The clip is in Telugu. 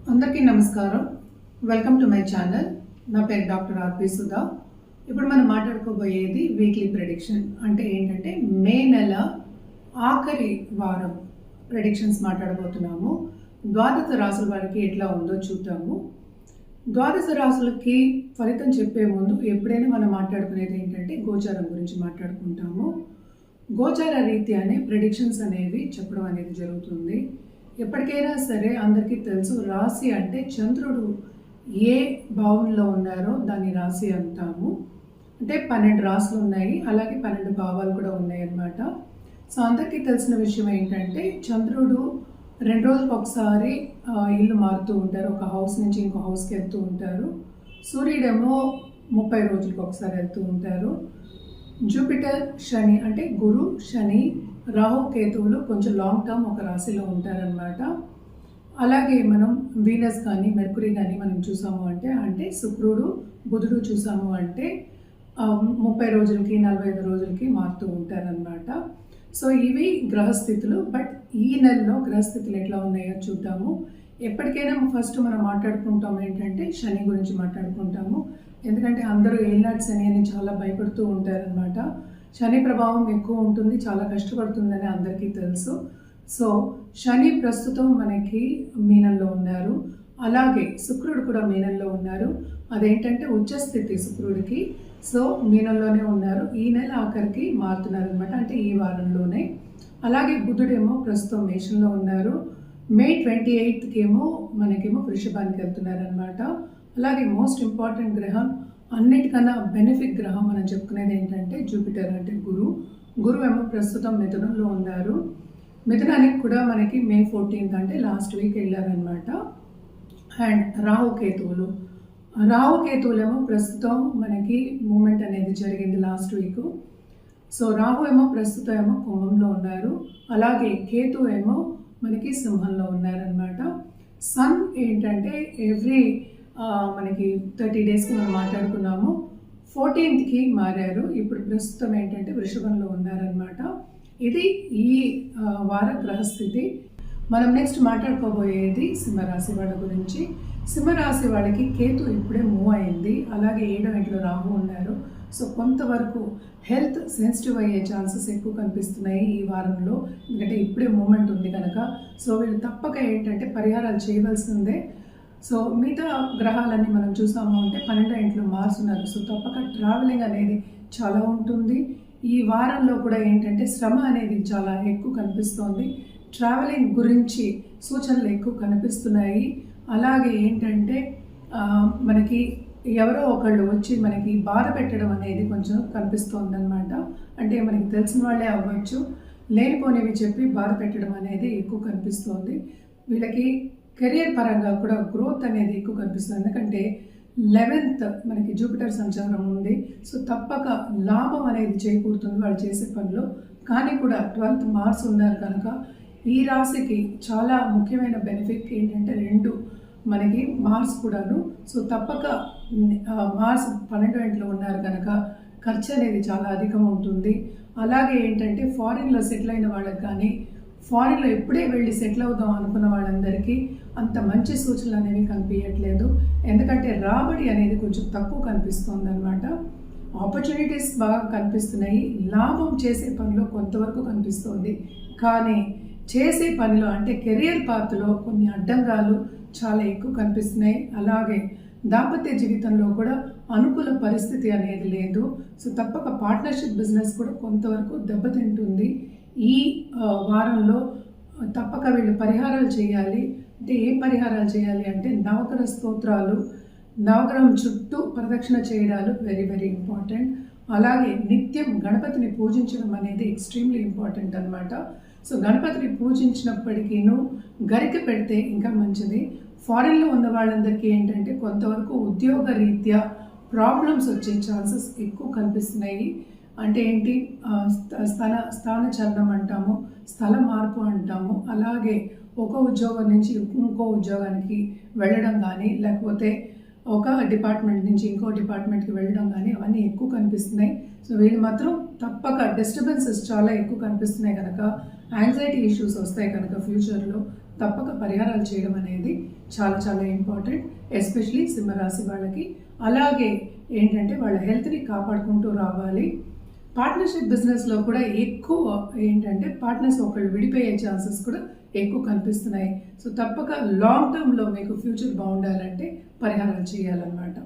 అందరికీ నమస్కారం. Welcome to my channel. నా పేరు డాక్టర్ ఆర్పి సుధా. ఇప్పుడు మనం మాట్లాడుకోబోయేది వీక్లీ ప్రెడిక్షన్. అంటే ఏంటంటే మే నెల ఆఖరి వారం ప్రెడిక్షన్స్ మాట్లాడబోతున్నాము. ద్వాదశ రాసుల వారికి ఎట్లా ఉందో చూద్దాము. ద్వాదశ రాసులకి ఫలితం చెప్పే ముందు ఎప్పుడైనా మనం మాట్లాడుకునేది ఏంటంటే గోచారం గురించి మాట్లాడుకుంటాము. గోచార రీత్యానే ప్రెడిక్షన్స్ అనేవి చెప్పడం అనేది జరుగుతుంది. ఎప్పటికైనా సరే అందరికీ తెలుసు, రాశి అంటే చంద్రుడు ఏ భావంలో ఉన్నారో దాన్ని రాశి అంటాము. అంటే 12 రాశులు ఉన్నాయి, అలాగే 12 భావాలు కూడా ఉన్నాయి అన్నమాట. సో అందరికీ తెలిసిన విషయం ఏంటంటే చంద్రుడు 2 రోజులకు ఒకసారి ఇల్లు మారుతూ ఉంటారు, ఒక హౌస్ నుంచి ఇంకో హౌస్కి వెళ్తూ ఉంటారు. సూర్యుడేమో 30 రోజులకు ఒకసారి వెళ్తూ ఉంటారు. జూపిటర్, శని అంటే గురు, శని, రాహు, కేతువులు కొంచెం లాంగ్ టర్మ్ ఒక రాశిలో ఉంటారనమాట. అలాగే మనం వీనస్ కానీ మెర్కురీ కానీ మనం చూసాము అంటే శుక్రుడు, బుధుడు చూసాము అంటే 30 రోజులకి 45 రోజులకి మారుతూ ఉంటారనమాట. సో ఇవి గ్రహస్థితులు. బట్ ఈ నెలలో గ్రహస్థితులు ఎట్లా ఉన్నాయో చూద్దాము. ఎప్పటికైనా ఫస్ట్ మనం మాట్లాడుకుంటాం ఏంటంటే శని గురించి మాట్లాడుకుంటాము. ఎందుకంటే అందరూ ఏలినాటి శని అని చాలా భయపడుతూ ఉంటారనమాట. శని ప్రభావం ఎక్కువ ఉంటుంది, చాలా కష్టపడుతుందని అందరికీ తెలుసు. సో శని ప్రస్తుతం మనకి మీనంలో ఉన్నారు, అలాగే శుక్రుడు కూడా మీనంలో ఉన్నారు. అదేంటంటే ఉచ్చస్థితి శుక్రుడికి. సో మీనంలోనే ఉన్నారు. ఈ నెల ఆఖరికి మారుతున్నారు అనమాట, అంటే ఈ వారంలోనే. అలాగే బుధుడేమో ప్రస్తుతం మేషంలో ఉన్నారు. మే 28కి ఏమో మనకేమో వృషభానికి వెళ్తున్నారు అనమాట. అలాగే మోస్ట్ ఇంపార్టెంట్ గ్రహం, అన్నిటికన్నా బెనిఫిక్ గ్రహం మనం చెప్పుకునేది ఏంటంటే జూపిటర్, అంటే గురువు ఏమో ప్రస్తుతం మిథునంలో ఉన్నారు. మిథునానికి కూడా మనకి మే 14th అంటే లాస్ట్ వీక్ వెళ్ళారనమాట. అండ్ రాహుకేతువులు ఏమో ప్రస్తుతం మనకి మూమెంట్ అనేది జరిగింది లాస్ట్ వీక్. సో రాహు ఏమో ప్రస్తుతం ఏమో కుంభంలో ఉన్నారు, అలాగే కేతు ఏమో మనకి సింహంలో ఉన్నారనమాట. సన్ ఏంటంటే ఎవ్రీ మనకి 30 డేస్కి మనం మాట్లాడుకున్నాము. 14th మారారు. ఇప్పుడు ప్రస్తుతం ఏంటంటే వృషభంలో ఉన్నారనమాట. ఇది ఈ వార గ్రహస్థితి. మనం నెక్స్ట్ మాట్లాడుకోబోయేది సింహరాశి వాళ్ళ గురించి. సింహరాశి వాళ్ళకి కేతు ఇప్పుడే మూవ్ అయింది, అలాగే 7వ ఇంట్లో రాహు ఉన్నారు. సో కొంతవరకు హెల్త్ సెన్సిటివ్ అయ్యే ఛాన్సెస్ ఎక్కువ కనిపిస్తున్నాయి ఈ వారంలో, ఎందుకంటే ఇప్పుడే మూమెంట్ ఉంది కనుక. సో వీళ్ళు తప్పక ఏంటంటే పరిహారాలు చేయవలసిందే. సో మిగతా గ్రహాలన్నీ మనం చూసాము అంటే 12వ ఇంట్లో మార్స్ ఉన్నారు. సో తప్పక ట్రావెలింగ్ అనేది చాలా ఉంటుంది. ఈ వారంలో కూడా ఏంటంటే శ్రమ అనేది చాలా ఎక్కువ కనిపిస్తోంది. ట్రావెలింగ్ గురించి సూచనలు ఎక్కువ కనిపిస్తున్నాయి. అలాగే ఏంటంటే మనకి ఎవరో ఒకళ్ళు వచ్చి మనకి బాధ పెట్టడం అనేది కొంచెం కనిపిస్తోంది అనమాట. అంటే మనకి తెలిసిన వాళ్ళే అవ్వచ్చు, లేనిపోనివి చెప్పి బాధ పెట్టడం అనేది ఎక్కువ కనిపిస్తోంది. వీళ్ళకి కెరియర్ పరంగా కూడా గ్రోత్ అనేది ఎక్కువ కనిపిస్తుంది, ఎందుకంటే 11th మనకి జూపిటర్ సంచారం ఉంది. సో తప్పక లాభం అనేది చేకూరుతుంది వాళ్ళు చేసే పనిలో. కానీ కూడా 12th మార్స్ ఉన్నారు కనుక ఈ రాశికి చాలా ముఖ్యమైన బెనిఫిట్ ఏంటంటే 2 మనకి మార్స్ కూడాను. సో తప్పక మార్స్ 12వ ఇంట్లో ఉన్నారు కనుక ఖర్చు అనేది చాలా అధికం ఉంటుంది. అలాగే ఏంటంటే ఫారిన్లో సెటిల్ అయిన వాళ్ళకి కానీ, ఫారిన్లో ఎప్పుడే వెళ్ళి సెటిల్ అవుదాం అనుకున్న వాళ్ళందరికీ అంత మంచి సూచనలు అనేవి కనిపించట్లేదు, ఎందుకంటే రాబడి అనేది కొంచెం తక్కువ కనిపిస్తుంది అనమాట. ఆపర్చునిటీస్ బాగా కనిపిస్తున్నాయి, లాభం చేసే పనిలో కొంతవరకు కనిపిస్తుంది. కానీ చేసే పనిలో అంటే కెరియర్ పాత్లో కొన్ని అడ్డంగాలు చాలా ఎక్కువ కనిపిస్తున్నాయి. అలాగే దాంపత్య జీవితంలో కూడా అనుకూల పరిస్థితి అనేది లేదు. సో తప్పక పార్ట్నర్షిప్ బిజినెస్ కూడా కొంతవరకు దెబ్బతింటుంది. ఈ వారంలో తప్పక వీళ్ళు పరిహారాలు చేయాలి. అంటే ఏం పరిహారాలు చేయాలి అంటే నవగ్రహ స్తోత్రాలు, నవగ్రహం చుట్టూ ప్రదక్షిణ చేయడాలు వెరీ వెరీ ఇంపార్టెంట్. అలాగే నిత్యం గణపతిని పూజించడం అనేది ఎక్స్ట్రీమ్లీ ఇంపార్టెంట్ అనమాట. సో గణపతిని పూజించినప్పటికీను గరిక పెడితే ఇంకా మంచిది. ఫారిన్లో ఉన్న వాళ్ళందరికీ ఏంటంటే కొంతవరకు ఉద్యోగ రీత్యా ప్రాబ్లమ్స్ వచ్చే ఛాన్సెస్ ఎక్కువ కనిపిస్తున్నాయి. అంటే ఏంటి, స్థాన చలనం అంటాము, స్థల మార్పు అంటాము. అలాగే ఒక ఉద్యోగం నుంచి ఇంకో ఉద్యోగానికి వెళ్ళడం కానీ, లేకపోతే ఒక డిపార్ట్మెంట్ నుంచి ఇంకో డిపార్ట్మెంట్కి వెళ్ళడం కానీ అవన్నీ ఎక్కువ కనిపిస్తున్నాయి. సో వీళ్ళు మాత్రం తప్పక డిస్టర్బెన్సెస్ చాలా ఎక్కువ కనిపిస్తున్నాయి కనుక యాంగ్జైటీ ఇష్యూస్ వస్తాయి కనుక ఫ్యూచర్లో తప్పక పరిహారాలు చేయడం అనేది చాలా చాలా ఇంపార్టెంట్, ఎస్పెషలీ సింహరాశి వాళ్ళకి. అలాగే ఏంటంటే వాళ్ళ హెల్త్ని కాపాడుకుంటూ రావాలి. పార్ట్నర్షిప్ బిజినెస్లో కూడా ఎక్కువ ఏంటంటే పార్ట్నర్స్ ఒకళ్ళు విడిపోయే ఛాన్సెస్ కూడా ఎక్కువ కనిపిస్తున్నాయి. సో తప్పక లాంగ్ టర్మ్లో మీకు ఫ్యూచర్ బాగుండాలంటే పరిహారాలు చేయాలన్నమాట.